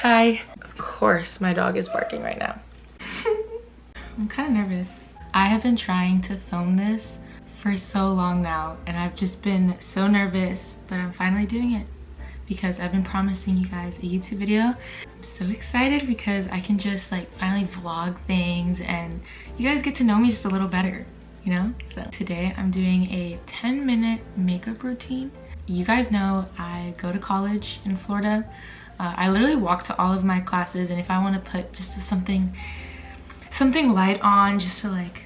Hi. Of course my dog is barking right now. I'm kind of nervous. I have been trying to film this for so long now and I've just been so nervous, but I'm finally doing it because I've been promising you guys a YouTube video. I'm so excited because I can just like finally vlog things and you guys get to know me just a little better, you know? So today I'm doing a 10-minute makeup routine. You guys know I go to college in Florida. I literally walk to all of my classes, and if I want to put just something light on just to like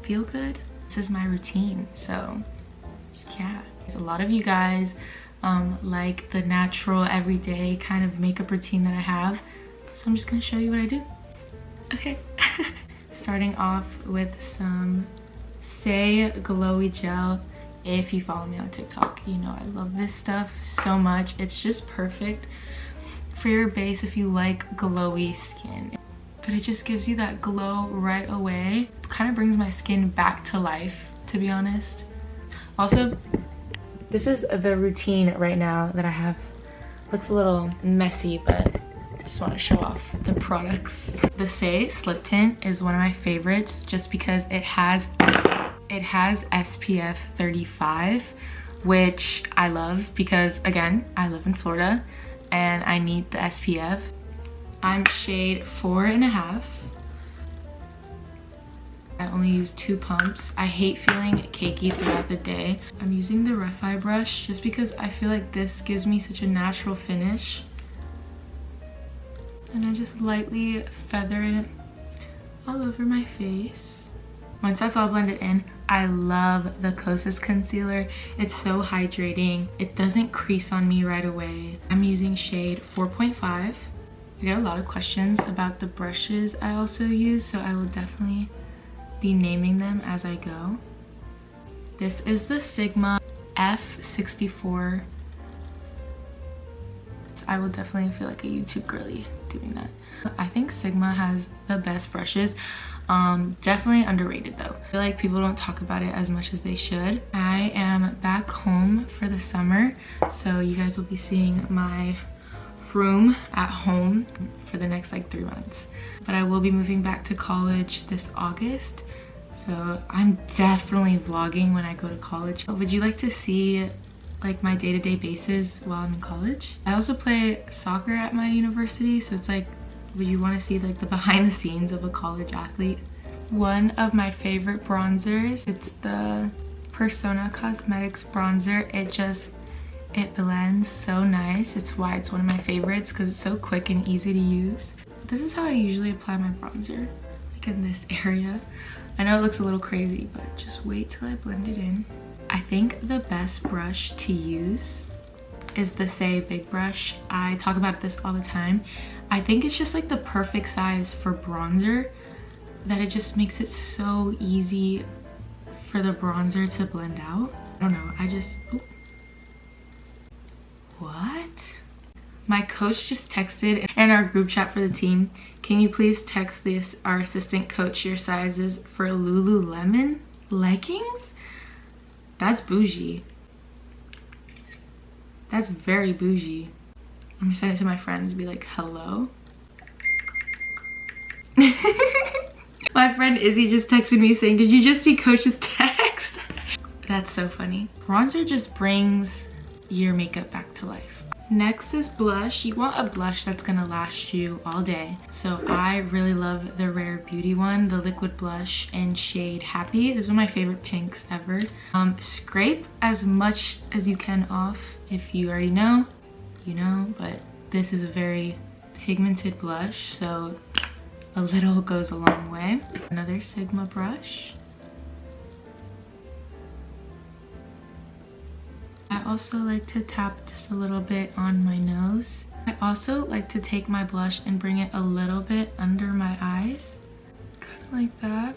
feel good, this is my routine. So yeah, a lot of you guys like the natural everyday kind of makeup routine that I have, so I'm just gonna show you what I do. Okay. Starting off with some Saie glowy gel. If you follow me on TikTok, you know I love this stuff so much. It's just perfect for your base if you like glowy skin. But it just gives you that glow right away. Kind of brings my skin back to life, to be honest. Also, this is the routine right now that I have. Looks a little messy, but I just want to show off the products. The Saie Slip Tint is one of my favorites just because it has SPF 35, which I love because, again, I live in Florida and I need the SPF. I'm shade 4.5. I only use 2 pumps. I hate feeling cakey throughout the day. I'm using the Rough Eye brush just because I feel like this gives me such a natural finish. And I just lightly feather it all over my face. Once that's all blended in, I love the Kosas concealer. It's so hydrating. It doesn't crease on me right away. I'm using shade 4.5. I get a lot of questions about the brushes I also use, so I will definitely be naming them as I go. This is the Sigma F64. I will definitely feel like a YouTube girly doing that. I think Sigma has the best brushes. Definitely underrated though. I feel like people don't talk about it as much as they should. I am back home for the summer, so you guys will be seeing my room at home for the next like 3 months. But I will be moving back to college this August, so I'm definitely vlogging when I go to college. Would you like to see like my day-to-day basis while I'm in college? I also play soccer at my university, so it's like, would you want to see like the behind the scenes of a college athlete? One of my favorite bronzers, it's the Persona Cosmetics bronzer. It blends so nice. It's why it's one of my favorites, because it's so quick and easy to use. This is how I usually apply my bronzer, like in this area. I know it looks a little crazy, but just wait till I blend it in. I think the best brush to use is the Saie Big Brush. I talk about this all the time. I think it's just like the perfect size for bronzer, that it just makes it so easy for the bronzer to blend out. I don't know, ooh. What? My coach just texted in our group chat for the team, can you please text our assistant coach your sizes for Lululemon leggings? That's bougie. That's very bougie. I'm gonna send it to my friends and be like, hello? My friend Izzy just texted me saying, did you just see Coach's text? That's so funny. Bronzer just brings your makeup back to life. Next is blush. You want a blush that's gonna last you all day. So I really love the Rare Beauty one, the liquid blush in shade Happy. This is one of my favorite pinks ever. Scrape as much as you can off. If you already know, you know, but this is a very pigmented blush, so a little goes a long way. Another Sigma brush. I also like to tap just a little bit on my nose. I also like to take my blush and bring it a little bit under my eyes, kind of like that,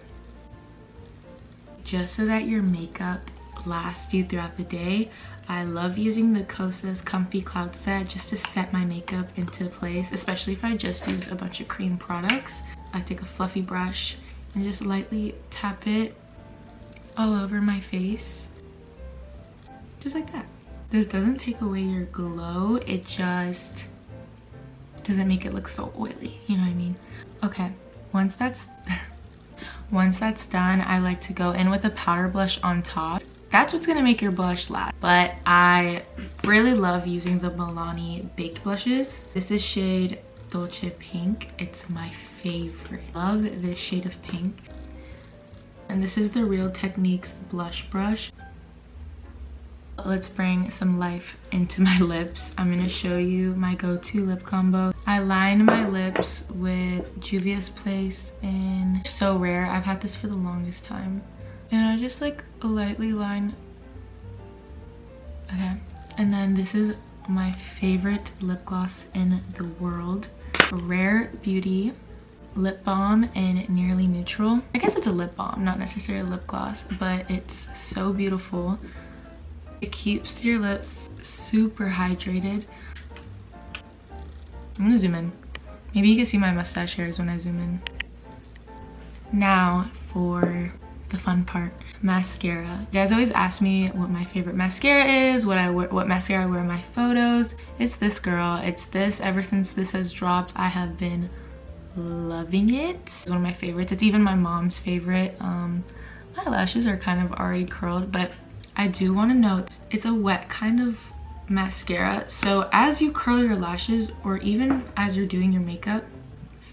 just so that your makeup lasts you throughout the day. I love using the Kosas Comfy Cloud Set just to set my makeup into place, especially if I just use a bunch of cream products. I take a fluffy brush and just lightly tap it all over my face, just like that. This doesn't take away your glow, it just doesn't make it look so oily, you know what I mean? Okay, once that's done, I like to go in with a powder blush on top. That's what's gonna make your blush last. But I really love using the Milani baked blushes. This is shade Dolce Pink. It's my favorite. Love this shade of pink. And this is the Real Techniques blush brush. Let's bring some life into my lips. I'm gonna show you my go-to lip combo. I line my lips with Juvias Place in So Rare. I've had this for the longest time. And I just like lightly line. Okay. And then this is my favorite lip gloss in the world. Rare Beauty lip balm in Nearly Neutral. I guess it's a lip balm, not necessarily a lip gloss, but it's so beautiful. It keeps your lips super hydrated. I'm gonna zoom in. Maybe you can see my mustache hairs when I zoom in. Now for the fun part, mascara. You guys always ask me what my favorite mascara is, what mascara I wear in my photos. It's this girl. It's this. Ever since this has dropped, I have been loving it. It's one of my favorites. It's even my mom's favorite. My lashes are kind of already curled, but I do want to note it's a wet kind of mascara. So as you curl your lashes, or even as you're doing your makeup,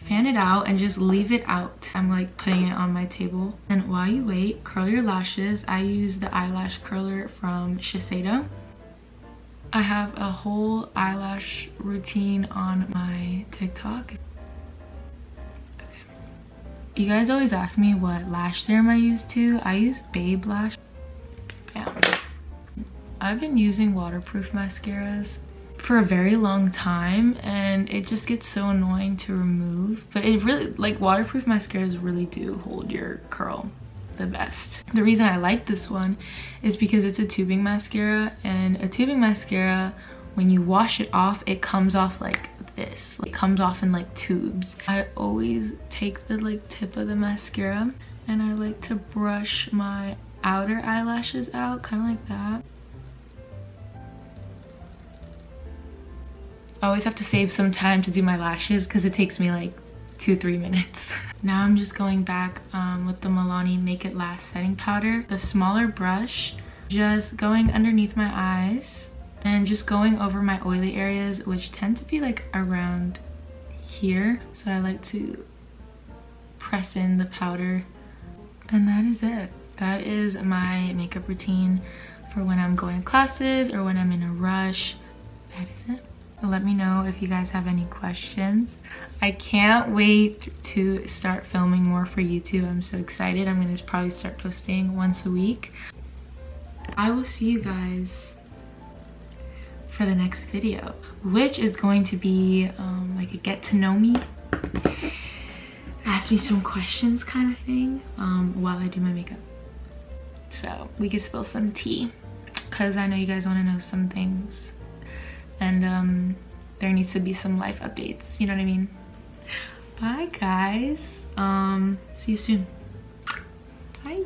fan it out and just leave it out. I'm like putting it on my table. And while you wait, curl your lashes. I use the eyelash curler from Shiseido. I have a whole eyelash routine on my TikTok. You guys always ask me what lash serum I use too. I use Babe Lash. Yeah. I've been using waterproof mascaras for a very long time, and it just gets so annoying to remove. But it really, like, waterproof mascaras really do hold your curl the best. The reason I like this one is because it's a tubing mascara, and a tubing mascara, when you wash it off, it comes off like this. It comes off in like tubes. I always take the like tip of the mascara and I like to brush my outer eyelashes out, kind of like that. I always have to save some time to do my lashes because it takes me like 2-3 minutes. Now I'm just going back with the Milani Make It Last setting powder, the smaller brush, just going underneath my eyes and just going over my oily areas, which tend to be like around here. So I like to press in the powder, and that is it. That is my makeup routine for when I'm going to classes or when I'm in a rush. That is it. Let me know if you guys have any questions. I can't wait to start filming more for YouTube. I'm so excited. I'm gonna probably start posting once a week. I will see you guys for the next video, which is going to be like a get to know me, ask me some questions kind of thing while I do my makeup. So we can spill some tea because I know you guys want to know some things, and there needs to be some life updates, you know what I mean? Bye guys, see you soon. Bye.